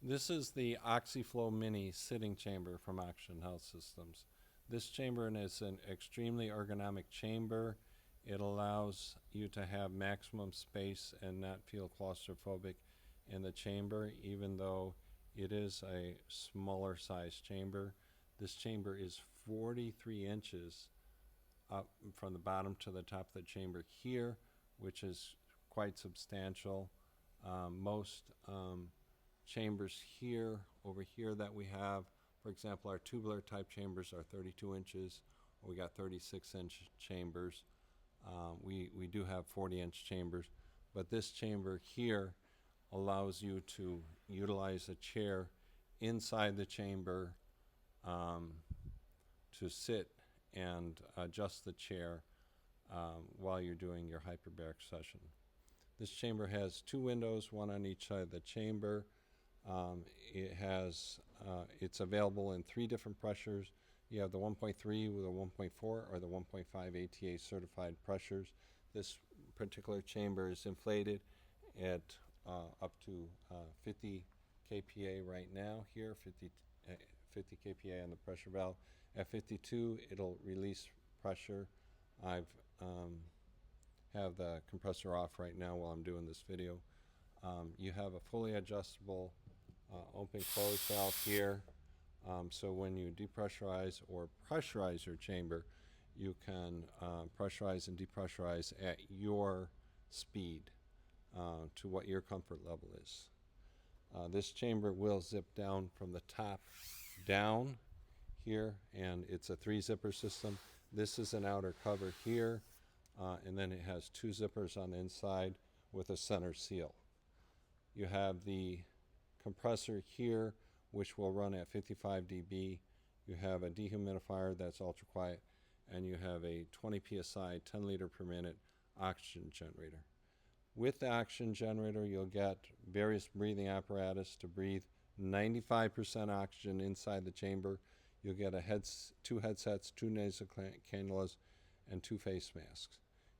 This is the Oxyflow Mini sitting chamber from Oxygen Health Systems. This chamber is an extremely ergonomic chamber. It allows you to have maximum space and not feel claustrophobic in the chamber, even though it is a smaller size chamber. This chamber is 43 inches up from the bottom to the top of the chamber here, which is quite substantial. Most chambers here, over here that we have, for example, our tubular type chambers are 32 inches, or we got 36-inch chambers. We do have 40-inch chambers, but this chamber here allows you to utilize a chair inside the chamber to sit and adjust the chair while you're doing your hyperbaric session. This chamber has two windows, one on each side of the chamber. It's available in 3 different pressures. You have the 1.3 with a 1.4 or the 1.5 ATA certified pressures. This particular chamber is inflated at up to 50 kPa right now here, 50 kPa on the pressure valve. At 52, it'll release pressure. I've have the compressor off right now while I'm doing this video. You have a fully adjustable open-close valve here, so when you depressurize or pressurize your chamber, you can pressurize and depressurize at your speed to what your comfort level is. This chamber will zip down from the top down here, and it's a 3-zipper system. This is an outer cover here, and then it has 2 zippers on the inside with a center seal. You have the compressor here, which will run at 55 dB. You have a dehumidifier that's ultra quiet, and you have a 20 psi, 10 liter per minute oxygen generator. With the oxygen generator, you'll get various breathing apparatus to breathe 95% oxygen inside the chamber. You'll get 2 headsets, 2 nasal cannulas, and 2 face masks.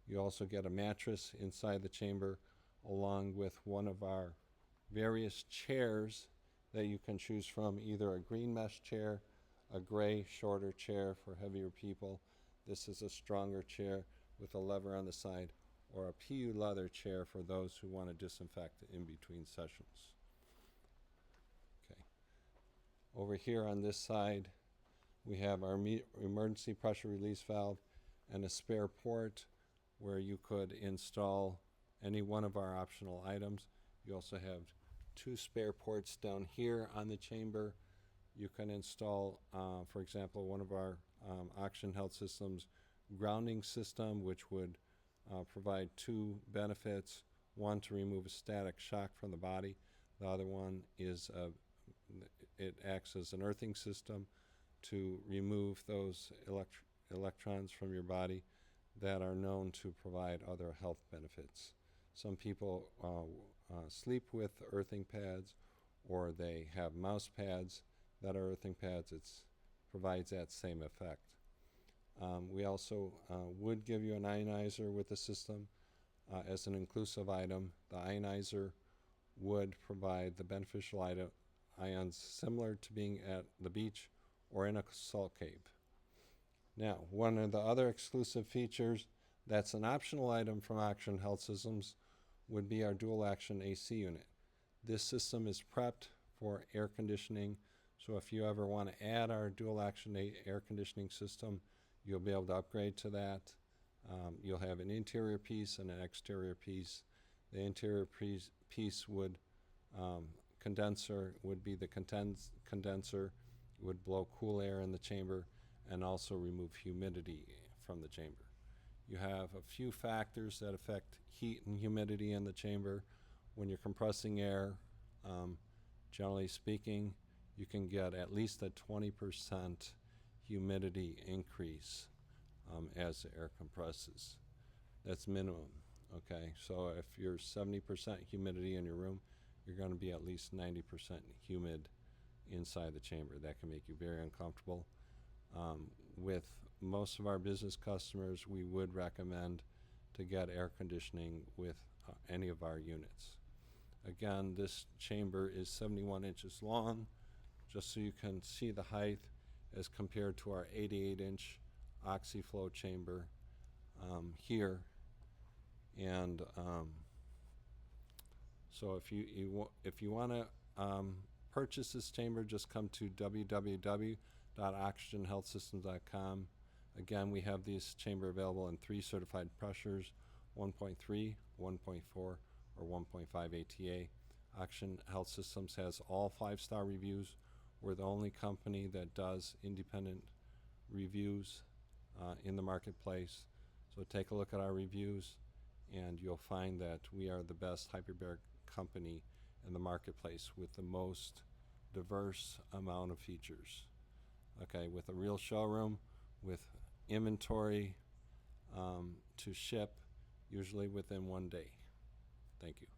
You also get a mattress inside the chamber, along with one of our various chairs that you can choose from, either a green mesh chair, a gray shorter chair for heavier people. This is a stronger chair with a lever on the side, or a PU leather chair for those who want to disinfect in between sessions. Okay. Over here on this side, we have our emergency pressure release valve and a spare port where you could install any one of our optional items. You also have 2 spare ports down here on the chamber. You can install, for example, one of our Oxygen Health Systems grounding system, which would provide 2 benefits. One, to remove a static shock from the body. The other one is it acts as an earthing system to remove those electrons from your body that are known to provide other health benefits. Some people sleep with earthing pads, or they have mouse pads that are earthing pads. It provides that same effect. We also would give you an ionizer with the system as an inclusive item. The ionizer would provide the beneficial ions similar to being at the beach or in a salt cave. Now, one of the other exclusive features that's an optional item from Oxygen Health Systems would be our dual action AC unit. This system is prepped for air conditioning, so if you ever want to add our dual action air conditioning system, you'll be able to upgrade to that. You'll have an interior piece and an exterior piece. The interior piece would condenser would be the condenser, would blow cool air in the chamber and also remove humidity from the chamber. You have a few factors that affect heat and humidity in the chamber. When you're compressing air, generally speaking, you can get at least a 20% humidity increase as the air compresses. That's minimum, okay? So if you're 70% humidity in your room, you're going to be at least 90% humid inside the chamber. That can make you very uncomfortable. With most of our business customers, we would recommend to get air conditioning with any of our units. Again, this chamber is 71 inches long, just so you can see the height as compared to our 88-inch Oxyflow chamber here. And so if you want to purchase this chamber, just come to www.oxygenhealthsystems.com. Again, we have this chamber available in 3 certified pressures: 1.3, 1.4, or 1.5 ATA. Oxygen Health Systems has all 5-star reviews. We're the only company that does independent reviews in the marketplace. So take a look at our reviews, and you'll find that we are the best hyperbaric company in the marketplace with the most diverse amount of features. Okay, with a real showroom, with inventory to ship, usually within 1 day. Thank you.